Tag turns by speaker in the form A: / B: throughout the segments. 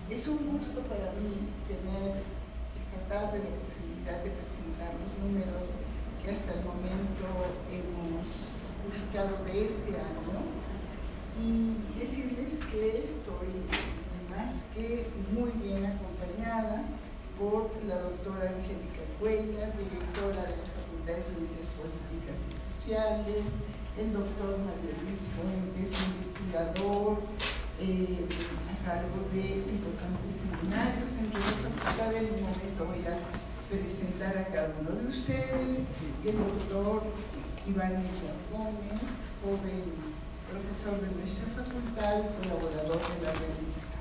A: Es un gusto para mí tener esta tarde la posibilidad de presentar los números que hasta el momento hemos publicado de este año y decirles que estoy más que muy bien acompañada por la doctora Angélica Cuellar, directora de la Facultad de Ciencias Políticas y Sociales, el doctor Mario Luis Fuentes, investigador a cargo de importantes seminarios en nuestra facultad. En un momento voy a presentar a cada uno de ustedes, el doctor Iván Gómez, joven profesor de nuestra facultad y colaborador de la revista.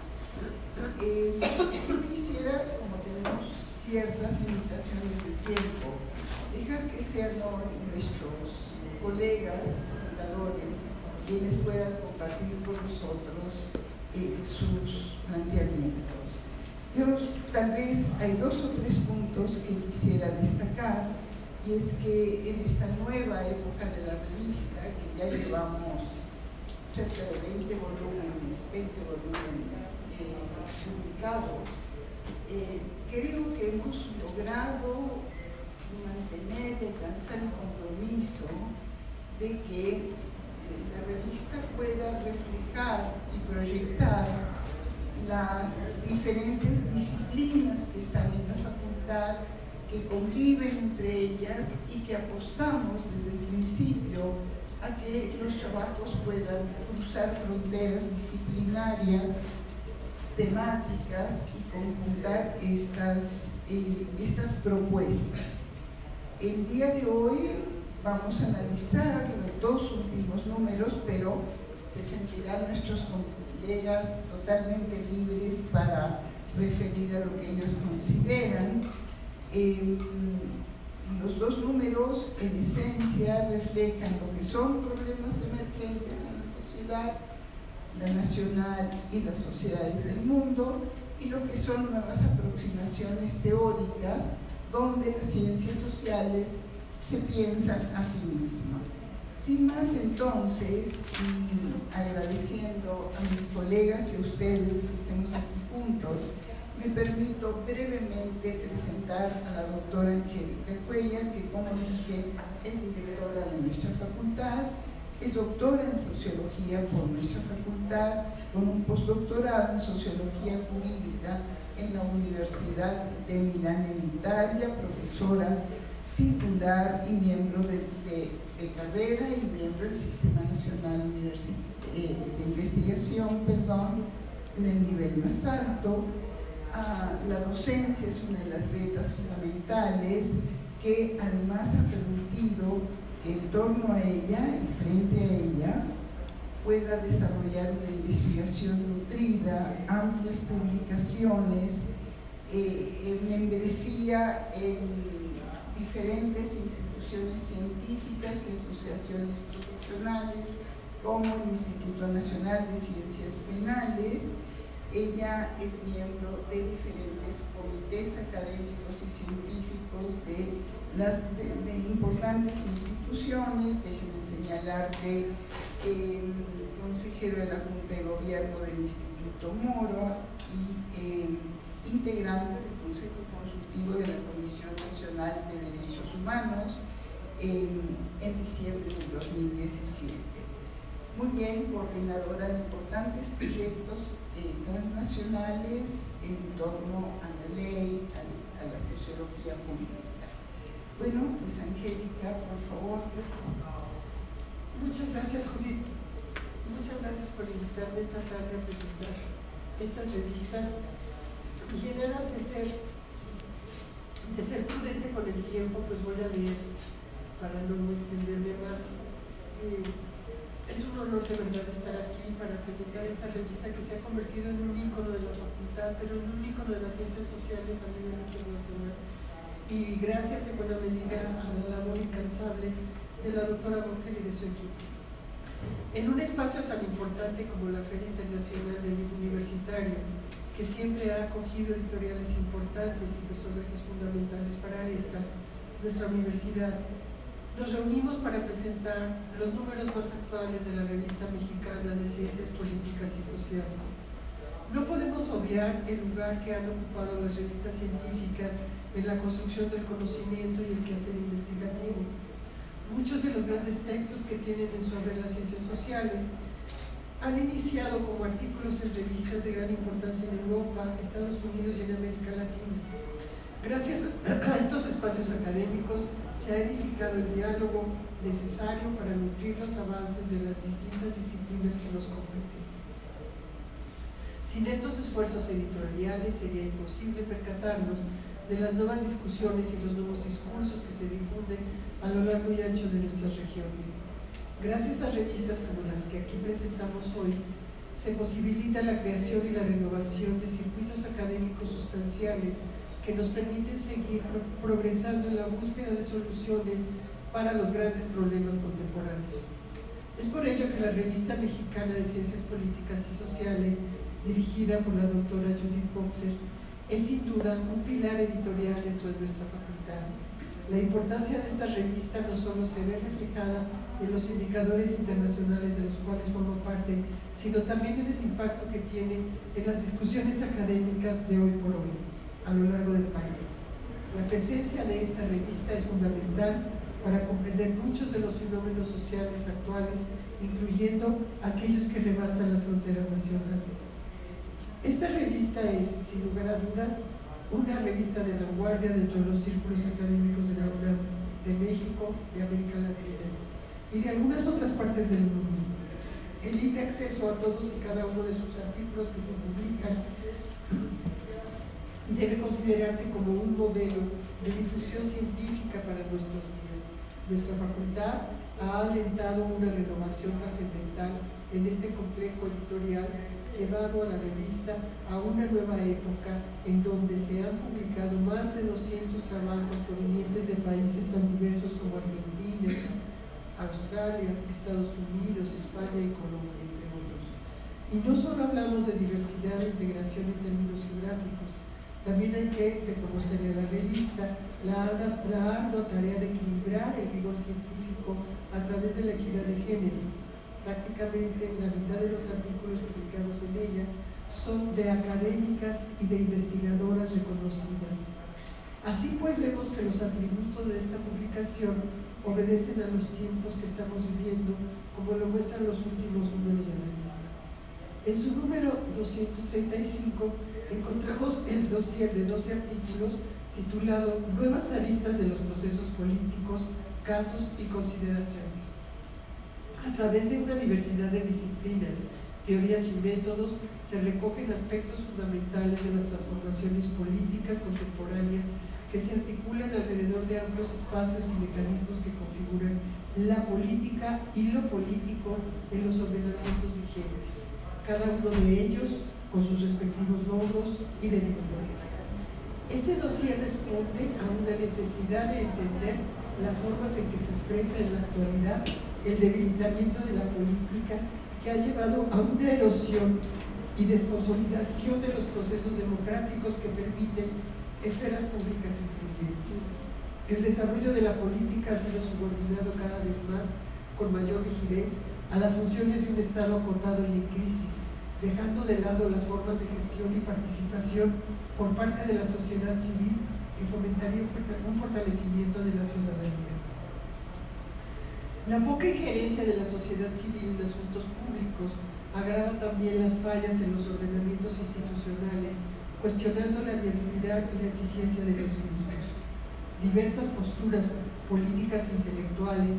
A: Yo quisiera, como tenemos ciertas limitaciones de tiempo, dejar que sean nuestros colegas, presentadores, quienes puedan compartir con nosotros sus planteamientos. Tal vez hay 2 o 3 puntos que quisiera destacar, y es que en esta nueva época de la revista, que ya llevamos cerca de 20 volúmenes publicados, creo que hemos logrado mantener y alcanzar el compromiso de que la revista pueda reflejar y proyectar las diferentes disciplinas que están en la facultad, que conviven entre ellas y que apostamos desde el principio a que los trabajos puedan cruzar fronteras disciplinarias, temáticas y conjuntar estas propuestas. El día de hoy vamos a analizar los 2 últimos números, pero se sentirán nuestros colegas totalmente libres para referir a lo que ellos consideran. Los 2 números en esencia reflejan lo que son problemas emergentes en la sociedad, la nacional y las sociedades del mundo, y lo que son nuevas aproximaciones teóricas donde las ciencias sociales se piensan a sí mismas. Sin más, entonces, y agradeciendo a mis colegas y a ustedes que estemos aquí juntos, me permito brevemente presentar a la doctora Angélica Cuellar, que, como dije, es directora de nuestra facultad, es doctora en sociología por nuestra facultad, con un postdoctorado en sociología jurídica en la Universidad de Milán en Italia, profesora titular y miembro de carrera y miembro del Sistema Nacional de Investigación, en el nivel más alto. La docencia es una de las vetas fundamentales que además ha permitido que en torno a ella y frente a ella pueda desarrollar una investigación nutrida, amplias publicaciones, membresía en diferentes instituciones científicas y asociaciones profesionales, como el Instituto Nacional de Ciencias Penales. Ella es miembro de diferentes comités académicos y científicos de importantes instituciones. Déjenme señalar que consejero de la Junta de Gobierno del Instituto Moro y integrante del Consejo Consultivo de la Comisión Nacional de Derechos Humanos en diciembre del 2017. Muy bien, coordinadora de importantes proyectos transnacionales en torno a la ley, a la sociología política. Bueno, pues Angélica, por favor.
B: Muchas gracias, Judith. Muchas gracias por invitarme esta tarde a presentar estas revistas. Y en aras de ser prudente con el tiempo, pues voy a leer para no extenderme más. Es un honor de verdad estar aquí para presentar esta revista que se ha convertido en un ícono de la facultad, pero en un ícono de las ciencias sociales a nivel internacional. Y gracias en buena medida a la labor incansable de la doctora Boxer y de su equipo. En un espacio tan importante como la Feria Internacional del Libro Universitario, que siempre ha acogido editoriales importantes y personajes fundamentales para nuestra universidad, nos reunimos para presentar los números más actuales de la Revista Mexicana de Ciencias Políticas y Sociales. No podemos obviar el lugar que han ocupado las revistas científicas en la construcción del conocimiento y el quehacer investigativo. Muchos de los grandes textos que tienen en su haber las ciencias sociales han iniciado como artículos en revistas de gran importancia en Europa, Estados Unidos y en América Latina. Gracias a estos espacios académicos se ha edificado el diálogo necesario para nutrir los avances de las distintas disciplinas que nos competen. Sin estos esfuerzos editoriales sería imposible percatarnos de las nuevas discusiones y los nuevos discursos que se difunden a lo largo y ancho de nuestras regiones. Gracias a revistas como las que aquí presentamos hoy, se posibilita la creación y la renovación de circuitos académicos sustanciales que nos permiten seguir progresando en la búsqueda de soluciones para los grandes problemas contemporáneos. Es por ello que la Revista Mexicana de Ciencias Políticas y Sociales, dirigida por la doctora Judith Boxer, es sin duda un pilar editorial dentro de nuestra facultad. La importancia de esta revista no solo se ve reflejada en los indicadores internacionales de los cuales forma parte, sino también en el impacto que tiene en las discusiones académicas de hoy por hoy, a lo largo del país. La presencia de esta revista es fundamental para comprender muchos de los fenómenos sociales actuales, incluyendo aquellos que rebasan las fronteras nacionales. Esta revista es, sin lugar a dudas, una revista de vanguardia dentro de los círculos académicos de la UNAM, de México, de América Latina y de algunas otras partes del mundo. El libre acceso a todos y cada uno de sus artículos que se publican debe considerarse como un modelo de difusión científica para nuestros días. Nuestra facultad ha alentado una renovación trascendental en este complejo editorial, llevado a la revista a una nueva época en donde se han publicado más de 200 trabajos provenientes de países tan diversos como Argentina, Australia, Estados Unidos, España y Colombia, entre otros. Y no solo hablamos de diversidad e integración en términos geográficos, también hay que reconocerle a la revista la ardua tarea de equilibrar el rigor científico a través de la equidad de género. Prácticamente la mitad de los artículos publicados en ella son de académicas y de investigadoras reconocidas. Así pues, vemos que los atributos de esta publicación obedecen a los tiempos que estamos viviendo, como lo muestran los últimos números de la misma. En su número 235 encontramos el dossier de 12 artículos titulado Nuevas aristas de los procesos políticos, casos y consideraciones. A través de una diversidad de disciplinas, teorías y métodos, se recogen aspectos fundamentales de las transformaciones políticas contemporáneas que se articulan alrededor de amplios espacios y mecanismos que configuran la política y lo político en los ordenamientos vigentes, cada uno de ellos con sus respectivos logros y debilidades. Este dossier responde a una necesidad de entender las formas en que se expresa en la actualidad el debilitamiento de la política, que ha llevado a una erosión y desconsolidación de los procesos democráticos que permiten esferas públicas incluyentes. El desarrollo de la política ha sido subordinado cada vez más, con mayor rigidez, a las funciones de un Estado acotado y en crisis, dejando de lado las formas de gestión y participación por parte de la sociedad civil que fomentaría un fortalecimiento de la ciudadanía. La poca injerencia de la sociedad civil en asuntos públicos agrava también las fallas en los ordenamientos institucionales, cuestionando la viabilidad y la eficiencia de los mismos. Diversas posturas políticas e intelectuales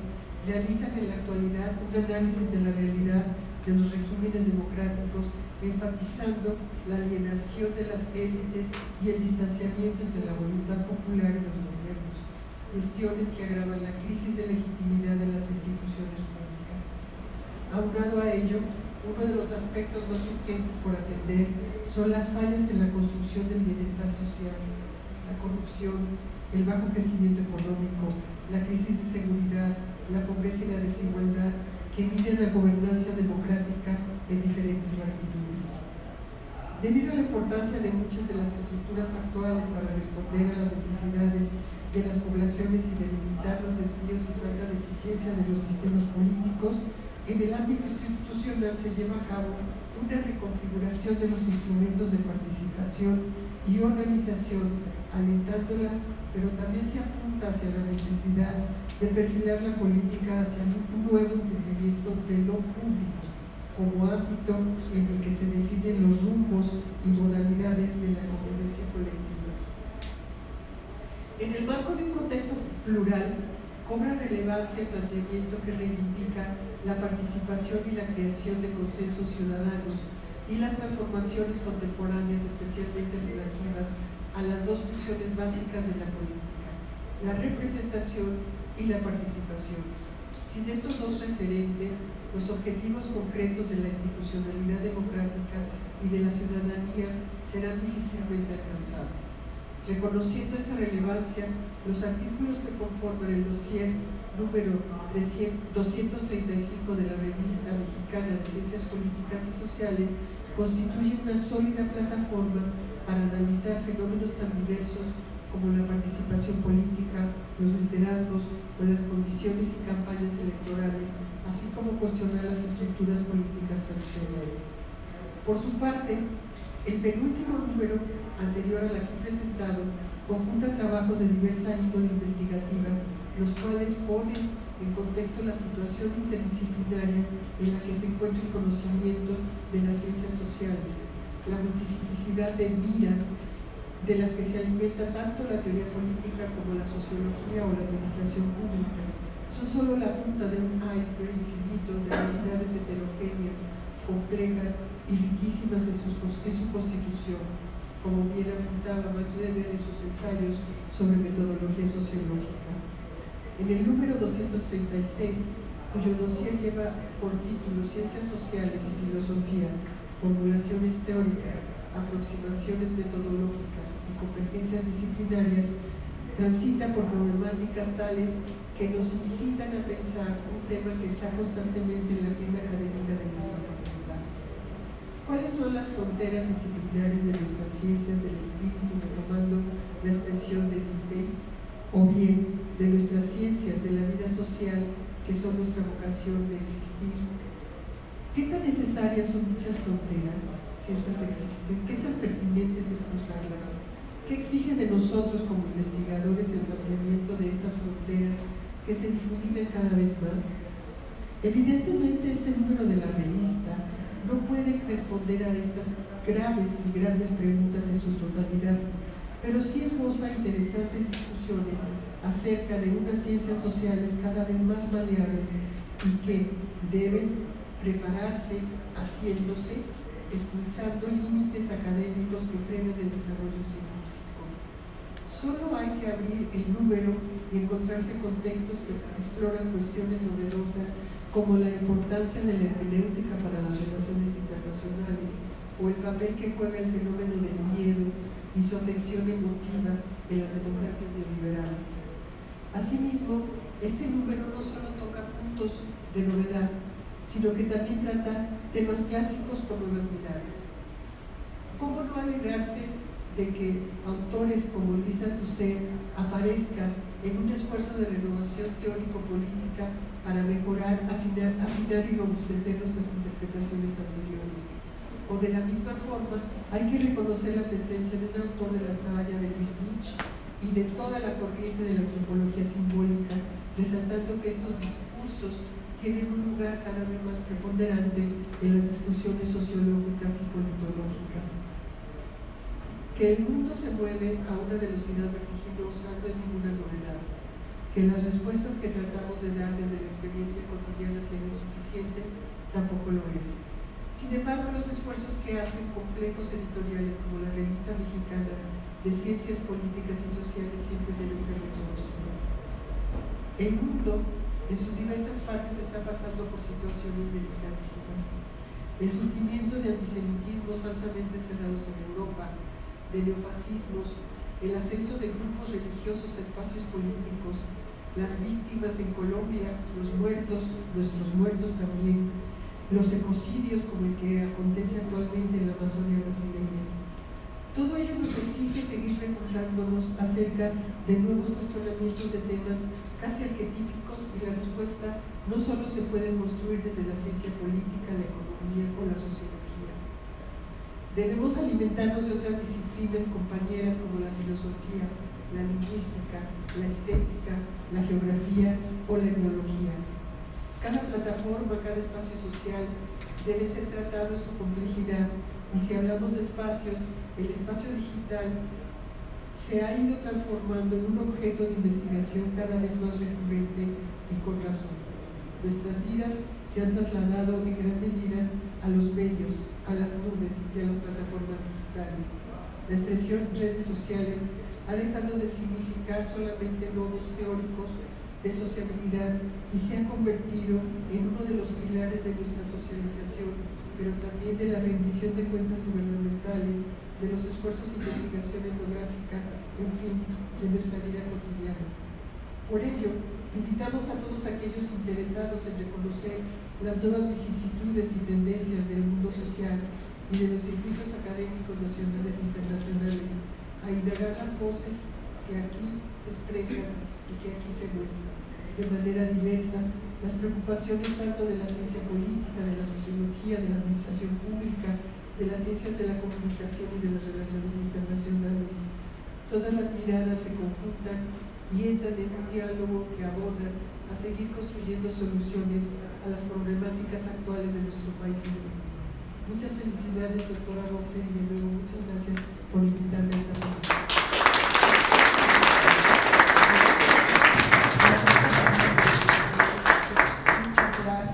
B: realizan en la actualidad un análisis de la realidad de los regímenes democráticos, enfatizando la alienación de las élites y el distanciamiento entre la voluntad popular y los gobiernos, cuestiones que agravan la crisis de legitimidad de las instituciones públicas. Aunado a ello, uno de los aspectos más urgentes por atender son las fallas en la construcción del bienestar social, la corrupción, el bajo crecimiento económico, la crisis de seguridad, la pobreza y la desigualdad que miden la gobernanza democrática en diferentes latitudes. Debido a la importancia de muchas de las estructuras actuales para responder a las necesidades de las poblaciones y delimitar los desvíos y falta de eficiencia de los sistemas políticos, En el ámbito institucional se lleva a cabo una reconfiguración de los instrumentos de participación y organización, alentándolas, pero también se apunta hacia la necesidad de perfilar la política hacia un nuevo entendimiento de lo público como ámbito en el que se definen los rumbos y modalidades de la convivencia colectiva. En el marco de un contexto plural, cobra relevancia el planteamiento que reivindica la participación y la creación de consensos ciudadanos y las transformaciones contemporáneas, especialmente relativas a las dos funciones básicas de la política, la representación y la participación. Sin estos dos referentes, los objetivos concretos de la institucionalidad democrática y de la ciudadanía serán difícilmente alcanzables. Reconociendo esta relevancia, los artículos que conforman el dossier número 235 de la Revista Mexicana de Ciencias Políticas y Sociales constituyen una sólida plataforma para analizar fenómenos tan diversos como la participación política, los liderazgos o las condiciones y campañas electorales, así como cuestionar las estructuras políticas tradicionales. Por su parte, el penúltimo número, anterior al aquí presentado, conjunta trabajos de diversa índole investigativa, los cuales ponen en contexto la situación interdisciplinaria en la que se encuentra el conocimiento de las ciencias sociales, la multiplicidad de miras de las que se alimenta tanto la teoría política como la sociología o la administración pública. Son solo la punta de un iceberg infinito de realidades heterogéneas, complejas y riquísimas en su constitución, como bien apuntaba Max Weber en sus ensayos sobre metodología sociológica. En el número 236, cuyo dossier lleva por título Ciencias Sociales y Filosofía, formulaciones teóricas, aproximaciones metodológicas y convergencias disciplinarias, transita por problemáticas tales que nos incitan a pensar un tema que está constantemente en la agenda académica de nuestra facultad. ¿Cuáles son las fronteras disciplinarias de nuestras ciencias del espíritu, retomando la expresión de Dite, o bien de nuestras ciencias de la vida social, que son nuestra vocación de existir? ¿Qué tan necesarias son dichas fronteras, si éstas existen? ¿Qué tan pertinentes es cruzarlas? ¿Qué exige de nosotros como investigadores el planteamiento de estas fronteras que se difuminan cada vez más? Evidentemente, este número de la revista no puede responder a estas graves y grandes preguntas en su totalidad, pero sí esboza interesantes discusiones acerca de unas ciencias sociales cada vez más maleables y que deben prepararse haciéndose, expulsando límites académicos que frenen el desarrollo científico. Solo hay que abrir el número y encontrarse con textos que exploran cuestiones novedosas como la importancia de la hermenéutica para las relaciones internacionales o el papel que juega el fenómeno del miedo y su afección emotiva en las democracias neoliberales. Asimismo, este número no solo toca puntos de novedad, sino que también trata temas clásicos con nuevas miradas. ¿Cómo no alegrarse de que autores como Luis Althusser aparezcan en un esfuerzo de renovación teórico-política para mejorar, afinar y robustecer nuestras interpretaciones anteriores? O de la misma forma, hay que reconocer la presencia de un autor de la talla de Luis Nuch y de toda la corriente de la antropología simbólica, resaltando que estos discursos tienen un lugar cada vez más preponderante en las discusiones sociológicas y politológicas. Que el mundo se mueve a una velocidad vertiginosa no es ninguna novedad. Que las respuestas que tratamos de dar desde la experiencia cotidiana sean insuficientes, tampoco lo es. Sin embargo, los esfuerzos que hacen complejos editoriales como la Revista Mexicana de Ciencias Políticas y Sociales siempre deben ser reconocidos. El mundo en sus diversas partes está pasando por situaciones delicadísimas. El surgimiento de antisemitismos falsamente encerrados en Europa, de neofascismos, el ascenso de grupos religiosos a espacios políticos, las víctimas en Colombia, los muertos, nuestros muertos también, los ecocidios como el que acontece actualmente en la Amazonía brasileña. Todo ello nos exige seguir preguntándonos acerca de nuevos cuestionamientos de temas casi arquetípicos, y la respuesta no solo se puede construir desde la ciencia política, la economía o la sociología. Debemos alimentarnos de otras disciplinas compañeras como la filosofía, la lingüística, la estética, la geografía o la etnología. Cada plataforma, cada espacio social debe ser tratado en su complejidad, y si hablamos de espacios, el espacio digital se ha ido transformando en un objeto de investigación cada vez más recurrente y con razón. Nuestras vidas se han trasladado en gran medida a los medios, a las nubes y a las plataformas digitales. La expresión redes sociales ha dejado de significar solamente nodos teóricos de sociabilidad y se ha convertido en uno de los pilares de nuestra socialización, pero también de la rendición de cuentas gubernamentales, de los esfuerzos de investigación etnográfica, en fin, de nuestra vida cotidiana. Por ello, invitamos a todos aquellos interesados en reconocer las nuevas vicisitudes y tendencias del mundo social y de los circuitos académicos nacionales e internacionales a indagar las voces que aquí se expresan y que aquí se muestran de manera diversa, las preocupaciones tanto de la ciencia política, de la sociología, de la administración pública, de las ciencias de la comunicación y de las relaciones internacionales. Todas las miradas se conjuntan y entran en un diálogo que abona a seguir construyendo soluciones a las problemáticas actuales de nuestro país y del mundo. Muchas felicidades, doctora Boxer, y de nuevo muchas gracias por invitarme a esta presentación.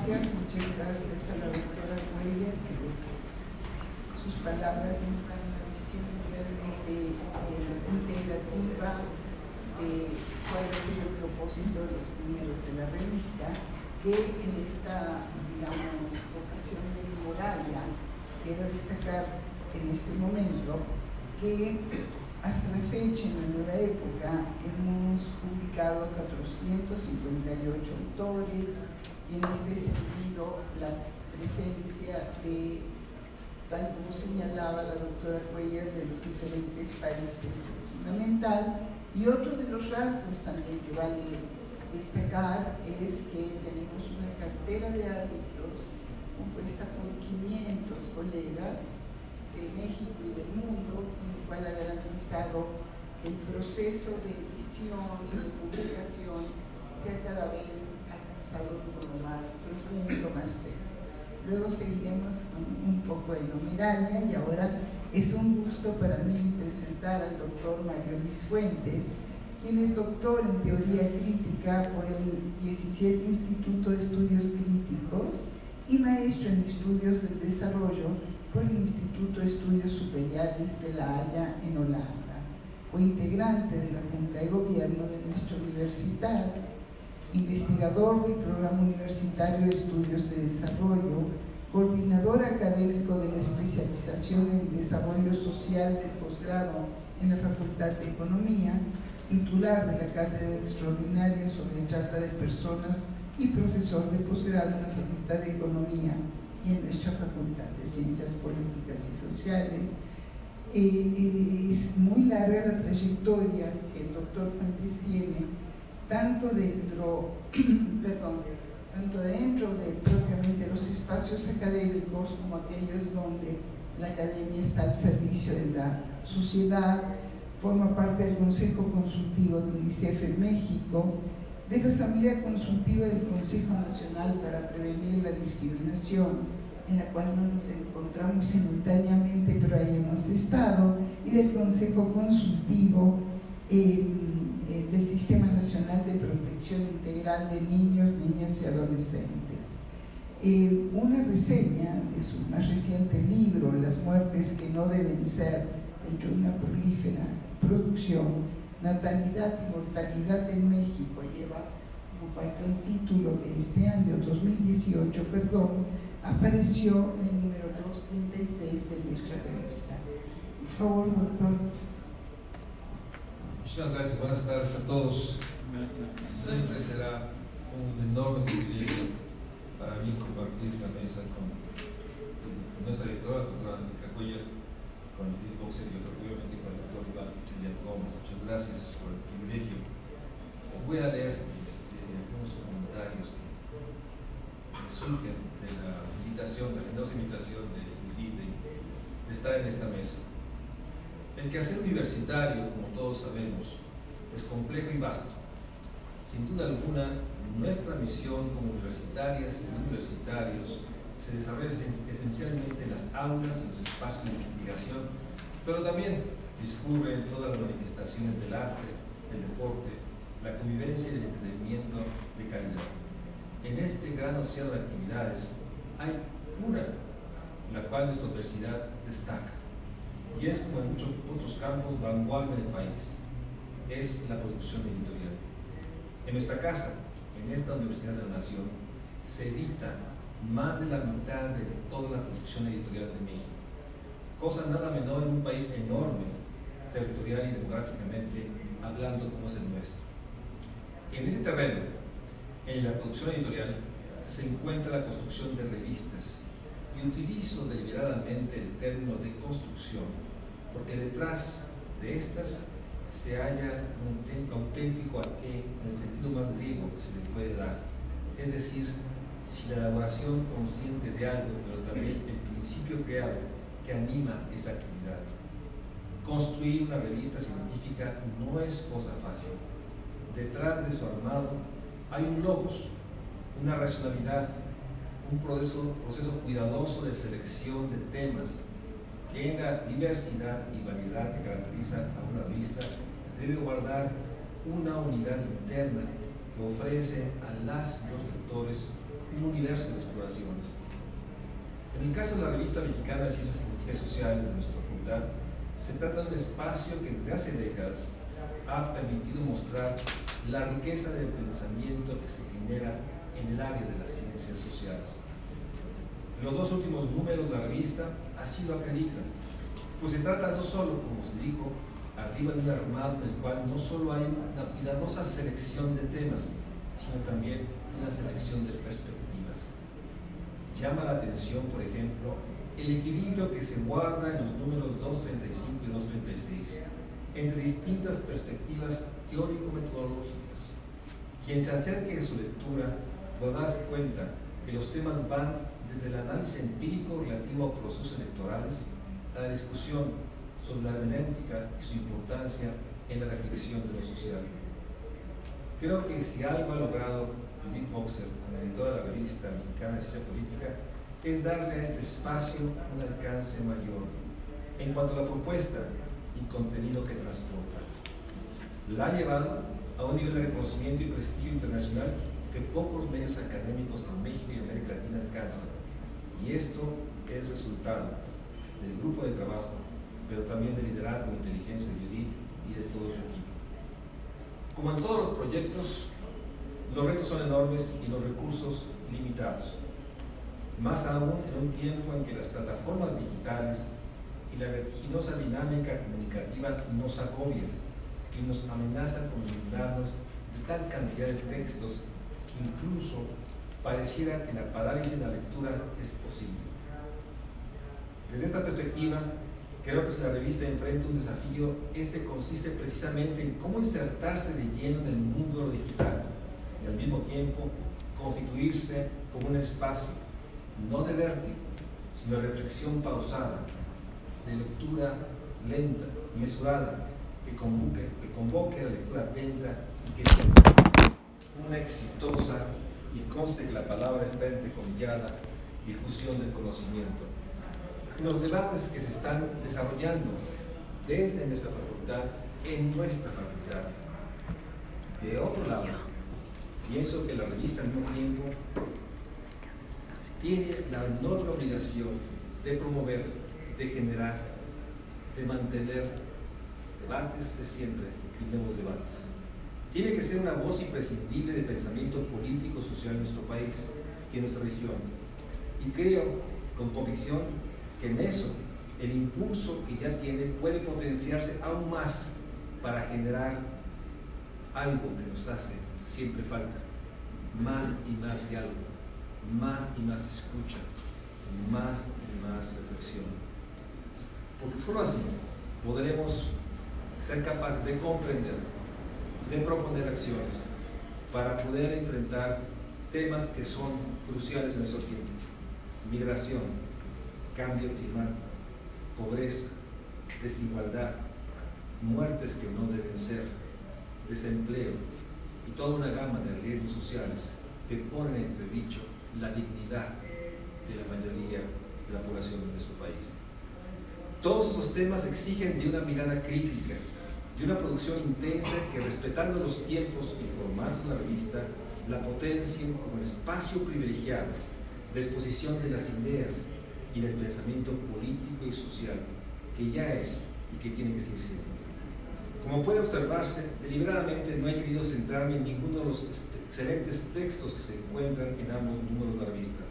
A: Muchas gracias a la doctora Cuellar. Sus palabras nos dan una visión realmente integrativa de cuál ha sido el propósito de los números de la revista, que en esta, digamos, ocasión de Moravia, quiero destacar en este momento que hasta la fecha, en la nueva época, hemos publicado 458 autores, y en este sentido la presencia de, tal como señalaba la doctora Cuellar, de los diferentes países es fundamental. Y otro de los rasgos también que vale destacar es que tenemos una cartera de árbitros compuesta por 500 colegas de México y del mundo, con lo cual ha garantizado que el proceso de edición y de publicación sea cada vez alcanzado de modo más profundo, más serio. Luego seguiremos con un poco de numeralia, y ahora es un gusto para mí presentar al doctor Mario Luis Fuentes, quien es doctor en teoría crítica por el 17 Instituto de Estudios Críticos y maestro en estudios del desarrollo por el Instituto de Estudios Superiores de La Haya en Holanda. Fue integrante de la Junta de Gobierno de nuestra universidad, investigador del Programa Universitario de Estudios de Desarrollo, coordinador académico de la especialización en Desarrollo Social del posgrado en la Facultad de Economía, titular de la Cátedra Extraordinaria sobre Trata de Personas y profesor de posgrado en la Facultad de Economía y en nuestra Facultad de Ciencias Políticas y Sociales. Es muy larga la trayectoria que el doctor Fuentes tiene, tanto dentro de propiamente los espacios académicos como aquellos donde la academia está al servicio de la sociedad. Forma parte del Consejo Consultivo de UNICEF en México, de la Asamblea Consultiva del Consejo Nacional para Prevenir la Discriminación, en la cual no nos encontramos simultáneamente, pero ahí hemos estado, y del Consejo Consultivo del Sistema Nacional de Protección Integral de Niños, Niñas y Adolescentes. Una reseña de su más reciente libro, Las muertes que no deben ser, dentro de una prolífera producción, Natalidad y Mortalidad en México, lleva como parte el título de este año, 2018, apareció en el número 236 de nuestra revista. Por favor, doctor.
C: Muchas gracias, buenas tardes a todos. Siempre será un enorme privilegio para mí compartir la mesa con nuestra directora, la doctora Angélica Cuellar, con Edith Boxer y otro orgullo gracias por el privilegio. Voy a leer algunos comentarios que surgen de la invitación, la generosa invitación de Judith de estar en esta mesa. El quehacer universitario, como todos sabemos, es complejo y vasto. Sin duda alguna, nuestra misión como universitarias y universitarios se desarrolla esencialmente en las aulas y los espacios de investigación, pero también discurre en todas las manifestaciones del arte, el deporte, la convivencia y el entretenimiento de calidad. En este gran océano de actividades hay una en la cual nuestra universidad destaca, y es, como en muchos otros campos, vanguardia del país: es la producción editorial. En nuestra casa, en esta Universidad de la Nación, se edita más de la mitad de toda la producción editorial de México, cosa nada menor en un país enorme, territorial y demográficamente hablando, como es el nuestro. En ese terreno, en la producción editorial, se encuentra la construcción de revistas, y utilizo deliberadamente el término de construcción, porque detrás de estas se halla un auténtico arqué en el sentido más griego que se le puede dar, es decir, si la elaboración consciente de algo, pero también el principio creado que anima esa actividad. Construir una revista científica no es cosa fácil. Detrás de su armado hay un logos, una racionalidad, un proceso cuidadoso de selección de temas que, en la diversidad y variedad que caracteriza a una revista, debe guardar una unidad interna que ofrece a los lectores un universo de exploraciones. En el caso de la Revista Mexicana de Ciencias Políticas y Sociales de nuestra facultad, se trata de un espacio que desde hace décadas ha permitido mostrar la riqueza del pensamiento que se genera en el área de las ciencias sociales. Los dos últimos números de la revista así lo acreditan, pues se trata no solo, como se dijo, arriba de un armado en el cual no solo hay una cuidadosa selección de temas, sino también una selección de perspectivas. Llama la atención, por ejemplo, el equilibrio que se guarda en los números 235 y 236 entre distintas perspectivas teórico-metodológicas. Quien se acerque a su lectura podrá darse cuenta que los temas van desde el análisis empírico relativo a procesos electorales a la discusión sobre la hermenéutica y su importancia en la reflexión de lo social. Creo que si algo ha logrado Judith Boxer, como editora de la Revista Mexicana de Ciencia Política, es darle a este espacio un alcance mayor en cuanto a la propuesta y contenido que transporta. La ha llevado a un nivel de reconocimiento y prestigio internacional que pocos medios académicos en México y América Latina alcanzan, y esto es resultado del grupo de trabajo, pero también del liderazgo e inteligencia de Judith y de todo su equipo. Como en todos los proyectos, los retos son enormes y los recursos limitados, más aún en un tiempo en que las plataformas digitales y la vertiginosa dinámica comunicativa nos agobian y nos amenazan con brindarnos de tal cantidad de textos que incluso pareciera que la parálisis de la lectura es posible. Desde esta perspectiva, creo que si la revista enfrenta un desafío, este consiste precisamente en cómo insertarse de lleno en el mundo de lo digital y al mismo tiempo constituirse como un espacio no de vértigo, sino de reflexión pausada, de lectura lenta y mesurada, que convoque a la lectura atenta y que sea una exitosa, y conste que la palabra está entrecomillada, difusión del conocimiento. Los debates que se están desarrollando desde nuestra facultad, en nuestra facultad. De otro lado, pienso que la revista al mismo tiempo tiene la enorme obligación de promover, de generar, de mantener debates de siempre y nuevos debates. Tiene que ser una voz imprescindible de pensamiento político y social en nuestro país y en nuestra región. Y creo con convicción que en eso el impulso que ya tiene puede potenciarse aún más para generar algo que nos hace siempre falta: más y más diálogo, más y más escucha, más y más reflexión. Porque solo así podremos ser capaces de comprender, de proponer acciones para poder enfrentar temas que son cruciales en nuestro tiempo: migración, cambio climático, pobreza, desigualdad, muertes que no deben ser, desempleo y toda una gama de riesgos sociales que ponen en entredicho la dignidad de la mayoría de la población de nuestro país. Todos esos temas exigen de una mirada crítica, de una producción intensa que, respetando los tiempos y formatos de la revista, la potencien como el espacio privilegiado de exposición de las ideas y del pensamiento político y social que ya es y que tiene que seguir siendo. Como puede observarse, deliberadamente no he querido centrarme en ninguno de los excelentes textos que se encuentran en ambos números de la revista,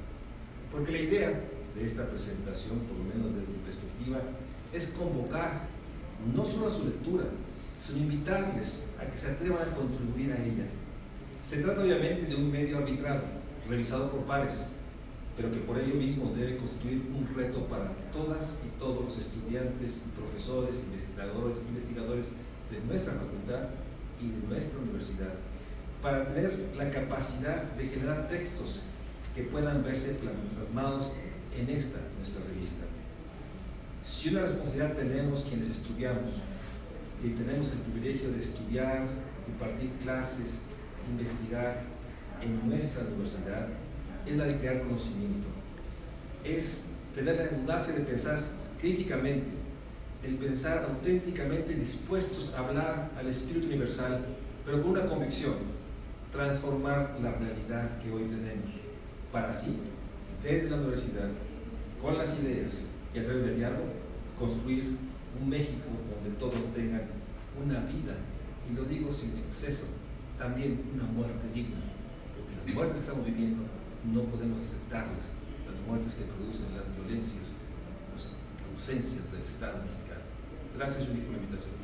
C: porque la idea de esta presentación, por lo menos desde mi perspectiva, es convocar no solo a su lectura, sino invitarles a que se atrevan a contribuir a ella. Se trata obviamente de un medio arbitrado, revisado por pares, pero que por ello mismo debe constituir un reto para todas y todos los estudiantes, profesores, investigadores de nuestra facultad y de nuestra universidad, para tener la capacidad de generar textos que puedan verse plasmados en esta nuestra revista. Si una responsabilidad tenemos quienes estudiamos y tenemos el privilegio de estudiar, impartir clases, investigar en nuestra universidad, es la de crear conocimiento, es tener la audacia de pensar críticamente, el pensar auténticamente dispuestos a hablar al espíritu universal, pero con una convicción: transformar la realidad que hoy tenemos, para así, desde la universidad, con las ideas y a través del diálogo, construir un México donde todos tengan una vida, y lo digo sin exceso, también una muerte digna, porque las muertes que estamos viviendo no podemos aceptarlas, las muertes que producen las violencias, las ausencias del Estado mexicano. Gracias, Juli, por la invitación.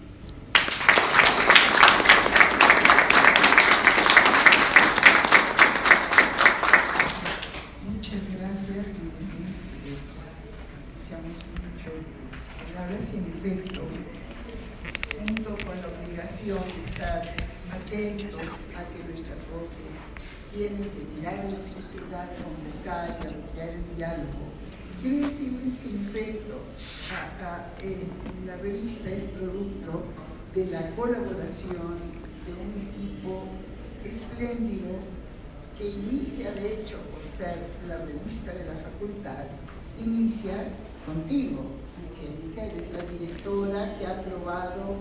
A: Muchas gracias. Apreciamos mucho. Ahora sí, en efecto, junto con la obligación de estar atentos a que nuestras voces tienen que mirar a la sociedad, convocar y apoyar el diálogo. Quiero decirles que, en efecto, la revista es producto de la colaboración de un equipo espléndido que inicia, de hecho, por ser la revista de la facultad, inicia contigo, Angélica. Eres la directora que ha aprobado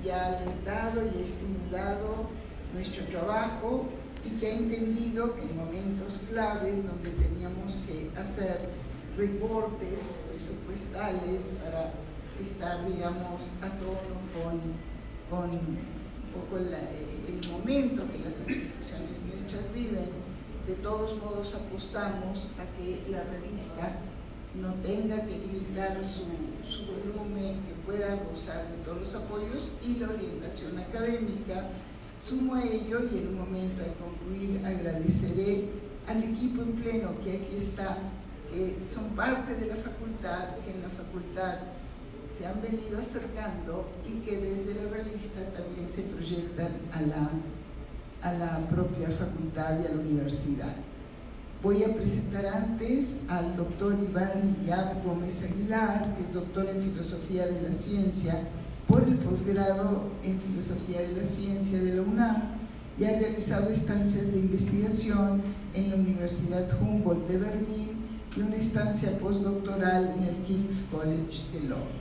A: y ha alentado y ha estimulado nuestro trabajo, y que ha entendido que en momentos claves donde teníamos que hacer recortes presupuestales para estar, digamos, a tono con un poco el momento que las instituciones nuestras viven, de todos modos apostamos a que la revista no tenga que limitar su volumen, que pueda gozar de todos los apoyos y la orientación académica. Sumo a ello, y en un momento al concluir agradeceré al equipo en pleno que aquí está, que son parte de la facultad, que en la facultad se han venido acercando y que desde la revista también se proyectan a la propia facultad y a la universidad. Voy a presentar antes al doctor Iván Iyab Gómez Aguilar, que es doctor en Filosofía de la Ciencia por el posgrado en Filosofía de la Ciencia de la UNAM, y ha realizado estancias de investigación en la Universidad Humboldt de Berlín y una estancia postdoctoral en el King's College de Londres.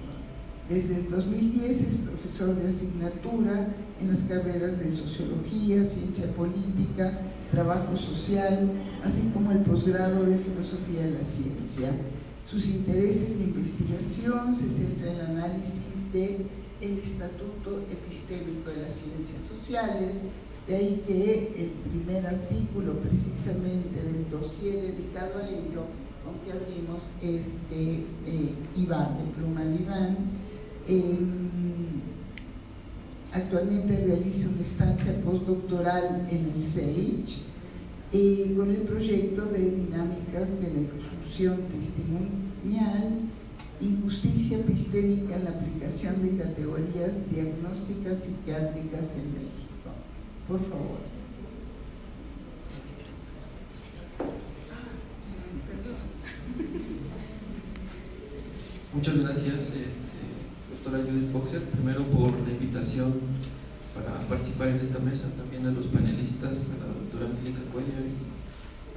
A: Desde el 2010 es profesor de asignatura en las carreras de Sociología, Ciencia Política, Trabajo Social, así como el posgrado de Filosofía de la Ciencia. Sus intereses de investigación se centran en el análisis del Estatuto Epistémico de las Ciencias Sociales, de ahí que el primer artículo precisamente del dossier dedicado a ello, aunque abrimos, es de Iván, de pluma de Iván. Actualmente realiza una estancia postdoctoral en el SAGE con el proyecto de dinámicas de la exclusión testimonial, injusticia epistémica en la aplicación de categorías diagnósticas psiquiátricas en México. Por favor.
D: Muchas gracias, doctora Judith Boxer, primero por la invitación para participar en esta mesa, también a los panelistas, a la doctora Angélica Cuellar y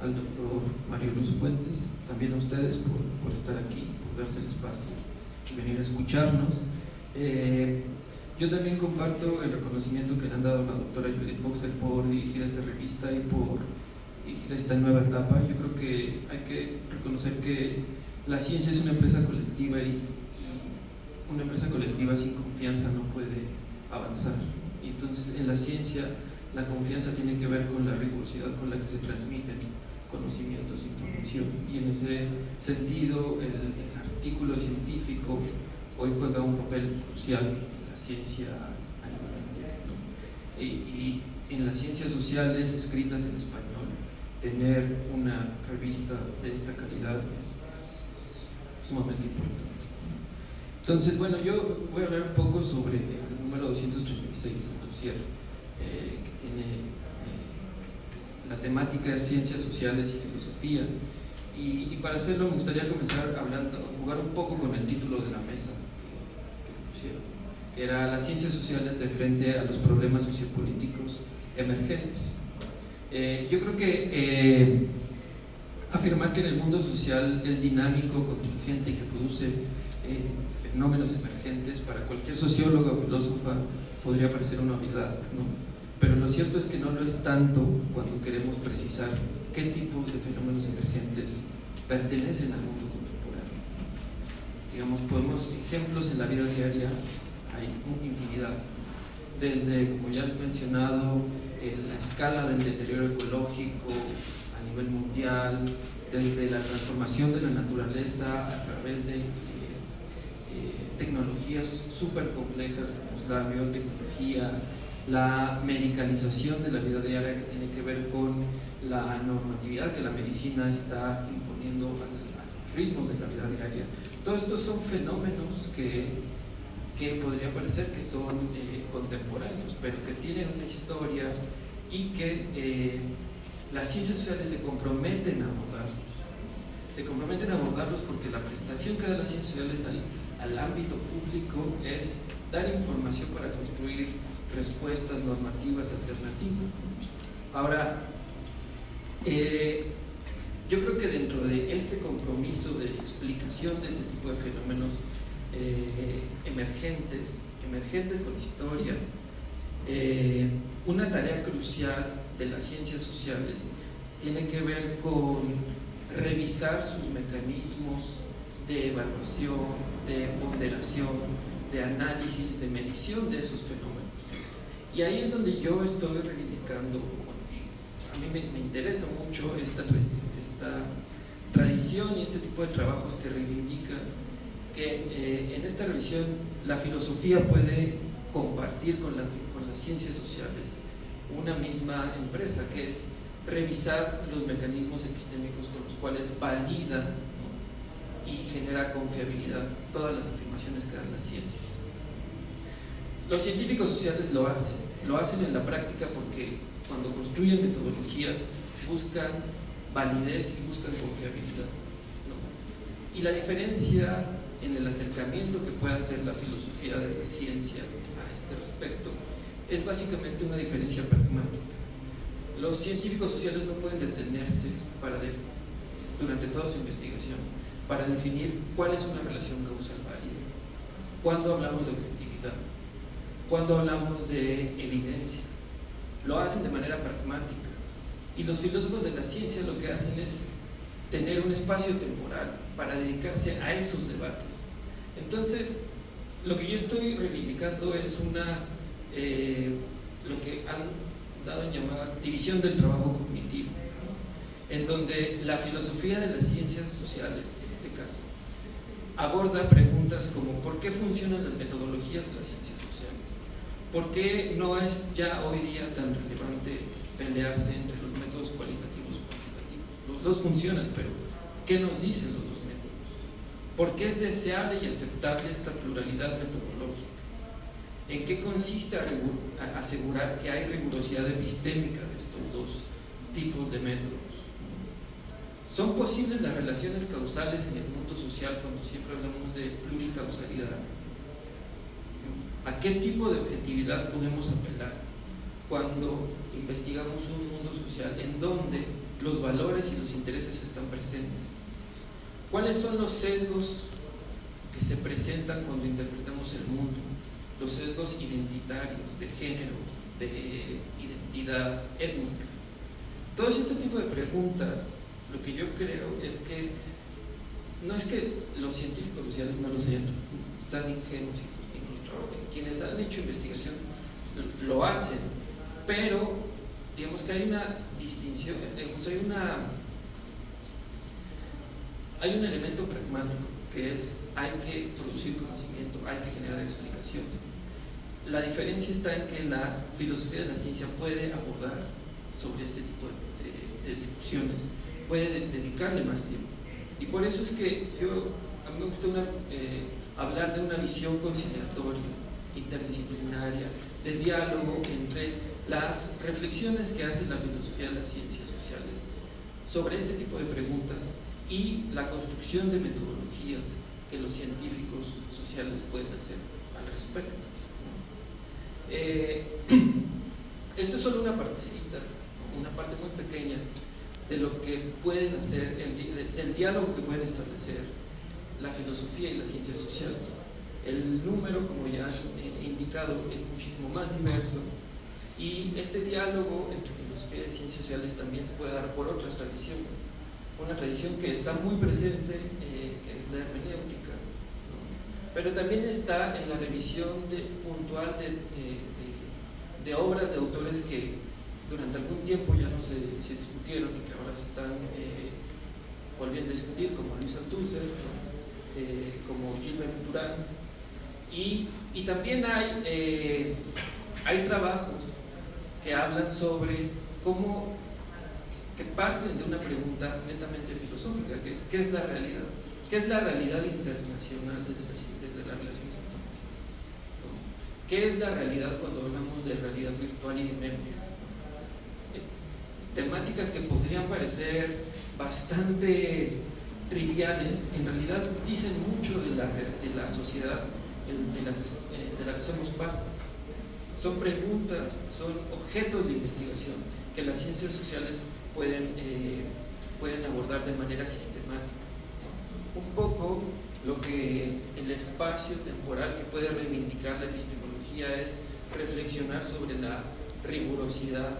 D: al doctor Mario Luis Fuentes, también a ustedes por estar aquí, por darse el espacio y venir a escucharnos. Yo también comparto el reconocimiento que le han dado a la doctora Judith Boxer por dirigir esta revista y por dirigir esta nueva etapa. Yo creo que hay que reconocer que la ciencia es una empresa colectiva y una empresa colectiva sin confianza no puede avanzar. Entonces, en la ciencia, la confianza tiene que ver con la rigurosidad con la que se transmiten conocimientos e información. Y en ese sentido, el artículo científico hoy juega un papel crucial en la ciencia a nivel mundial, ¿no? Y en las ciencias sociales escritas en español, tener una revista de esta calidad es sumamente importante. Entonces, bueno, yo voy a hablar un poco sobre el número 236 del dossier, que tiene la temática de ciencias sociales y filosofía, y para hacerlo me gustaría comenzar jugar un poco con el título de la mesa que pusieron, que era las ciencias sociales de frente a los problemas sociopolíticos emergentes. Yo creo que afirmar que en el mundo social es dinámico, contingente y que produce fenómenos emergentes, para cualquier sociólogo o filósofa podría parecer una obviedad, ¿no? Pero lo cierto es que no lo es tanto cuando queremos precisar qué tipos de fenómenos emergentes pertenecen al mundo contemporáneo. Digamos, ejemplos en la vida diaria hay infinidad, desde, como ya he mencionado, la escala del deterioro ecológico a nivel mundial, desde la transformación de la naturaleza a través de tecnologías súper complejas como es la biotecnología, la medicalización de la vida diaria que tiene que ver con la normatividad que la medicina está imponiendo a los ritmos de la vida diaria. Todos estos son fenómenos que podría parecer que son contemporáneos, pero que tienen una historia y que las ciencias sociales se comprometen a abordarlos. Se comprometen a abordarlos porque la prestación que da las ciencias sociales al ámbito público es dar información para construir respuestas normativas alternativas. Ahora, yo creo que dentro de este compromiso de explicación de ese tipo de fenómenos emergentes con historia, una tarea crucial de las ciencias sociales tiene que ver con revisar sus mecanismos de evaluación, de ponderación, de análisis, de medición de esos fenómenos. Y ahí es donde yo estoy reivindicando, a mí me interesa mucho esta tradición y este tipo de trabajos que reivindican que en esta revisión la filosofía puede compartir con las ciencias sociales una misma empresa, que es revisar los mecanismos epistémicos con los cuales valida, ¿no?, y genera confiabilidad todas las afirmaciones que dan las ciencias. Los científicos sociales lo hacen en la práctica porque cuando construyen metodologías buscan validez y buscan confiabilidad, ¿no? Y la diferencia en el acercamiento que puede hacer la filosofía de la ciencia a este respecto es básicamente una diferencia pragmática. Los científicos sociales no pueden detenerse durante toda su investigación para definir cuál es una relación causal válida, cuándo hablamos de objetividad, cuándo hablamos de evidencia. Lo hacen de manera pragmática, y los filósofos de la ciencia lo que hacen es tener un espacio temporal para dedicarse a esos debates. Entonces, lo que yo estoy reivindicando es lo que han dado en llamar división del trabajo cognitivo, ¿no?, en donde la filosofía de las ciencias sociales, en este caso, aborda preguntas como ¿por qué funcionan las metodologías de las ciencias sociales? ¿Por qué no es ya hoy día tan relevante pelearse entre los métodos cualitativos y cuantitativos? Los dos funcionan, pero ¿qué nos dicen los dos métodos? ¿Por qué es deseable y aceptable esta pluralidad metodológica? ¿En qué consiste asegurar que hay rigurosidad epistémica de estos dos tipos de métodos? ¿Son posibles las relaciones causales en el mundo social cuando siempre hablamos de pluricausalidad? ¿A qué tipo de objetividad podemos apelar cuando investigamos un mundo social en donde los valores y los intereses están presentes? ¿Cuáles son los sesgos que se presentan cuando interpretamos el mundo? Los sesgos identitarios, de género, de identidad étnica. Todo este tipo de preguntas, lo que yo creo es que no es que los científicos sociales no los hayan, sean ingenuos y no los trabajen. Quienes han hecho investigación lo hacen, pero digamos que hay una distinción, digamos, hay un elemento pragmático que es: hay que producir conocimiento, hay que generar explicaciones. La diferencia está en que la filosofía de la ciencia puede abordar sobre este tipo de discusiones, puede dedicarle más tiempo, y por eso es que a mí me gusta hablar de una visión conciliatoria, interdisciplinaria, de diálogo entre las reflexiones que hace la filosofía de las ciencias sociales sobre este tipo de preguntas y la construcción de metodologías que los científicos sociales pueden hacer al respecto. Esto es solo una partecita, una parte muy pequeña de lo que pueden hacer, del diálogo que pueden establecer la filosofía y las ciencias sociales. El número, como ya he indicado, es muchísimo más diverso, y este diálogo entre filosofía y ciencias sociales también se puede dar por otras tradiciones. Una tradición que está muy presente, que es la hermenéutica, ¿no? Pero también está en la revisión puntual de obras de autores que durante algún tiempo ya no se discutieron y que ahora se están volviendo a discutir, como Luis Althusser, ¿no? Como Gilbert Durand, y también hay trabajos que hablan sobre cómo, que parten de una pregunta netamente filosófica, que es: ¿qué es la realidad? ¿Qué es la realidad internacional desde las relaciones atómicas? ¿No? ¿Qué es la realidad cuando hablamos de realidad virtual y de memes? Temáticas que podrían parecer bastante triviales, en realidad dicen mucho de la sociedad de la que somos parte. Son preguntas, son objetos de investigación que las ciencias sociales pueden abordar de manera sistemática. Un poco lo que el espacio temporal que puede reivindicar la epistemología es reflexionar sobre la rigurosidad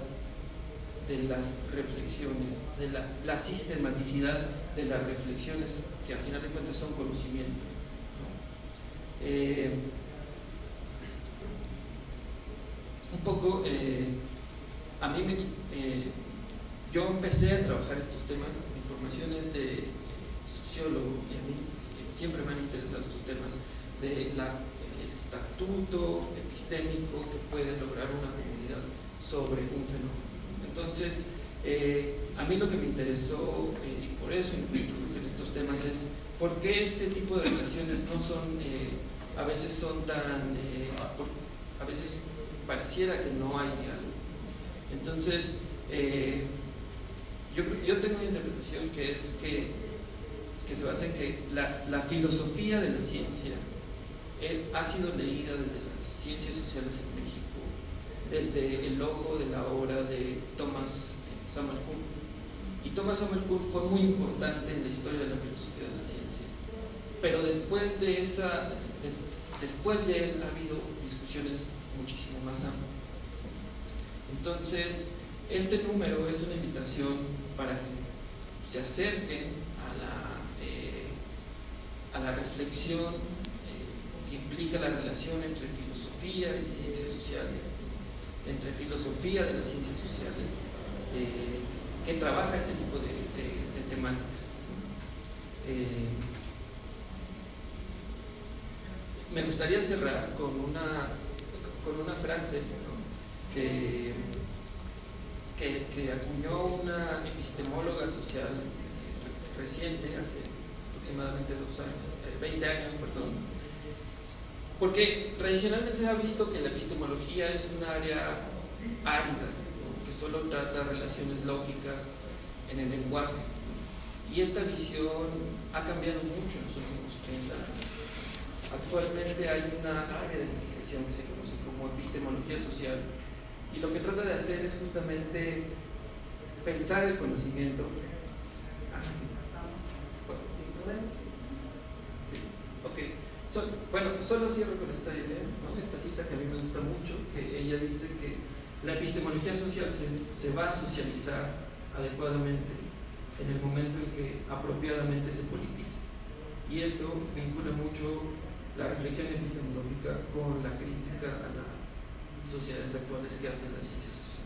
D: de las reflexiones, de la sistematicidad de las reflexiones, que al final de cuentas son conocimiento, ¿no? Un poco, a mí yo empecé a trabajar estos temas. Mi formación es de sociólogo, y a mí siempre me han interesado estos temas del estatuto epistémico que puede lograr una comunidad sobre un fenómeno. Entonces, a mí lo que me interesó, y por eso me introduje en estos temas, es por qué este tipo de relaciones no son, a veces son tan, a veces pareciera que no hay diálogo. Entonces, yo tengo una interpretación que es que se basa en que la filosofía de la ciencia ha sido leída desde las ciencias sociales en México, desde el ojo de la obra de Thomas Samuel Kuhn. Y Thomas Samuel Kuhn fue muy importante en la historia de la filosofía de la ciencia, pero después de él ha habido discusiones muchísimo más amplias. Entonces, este número es una invitación para que se acerquen a la reflexión que implica la relación entre filosofía y ciencias sociales, entre filosofía de las ciencias sociales, que trabaja este tipo de temáticas. Me gustaría cerrar con una frase, ¿no? que acuñó una epistemóloga social reciente, hace aproximadamente 20 años, perdón. Porque tradicionalmente se ha visto que la epistemología es un área árida, ¿no?, que solo trata relaciones lógicas en el lenguaje. Y esta visión ha cambiado mucho en los últimos 30 años. Actualmente hay una área de investigación que se conoce como epistemología social, y lo que trata de hacer es justamente pensar el conocimiento. Bueno, solo cierro con esta idea, ¿no?, esta cita que a mí me gusta mucho, que ella dice que la epistemología social se va a socializar adecuadamente en el momento en que apropiadamente se politice. Y eso vincula mucho la reflexión epistemológica con la crítica a las sociedades actuales que hacen las ciencias sociales.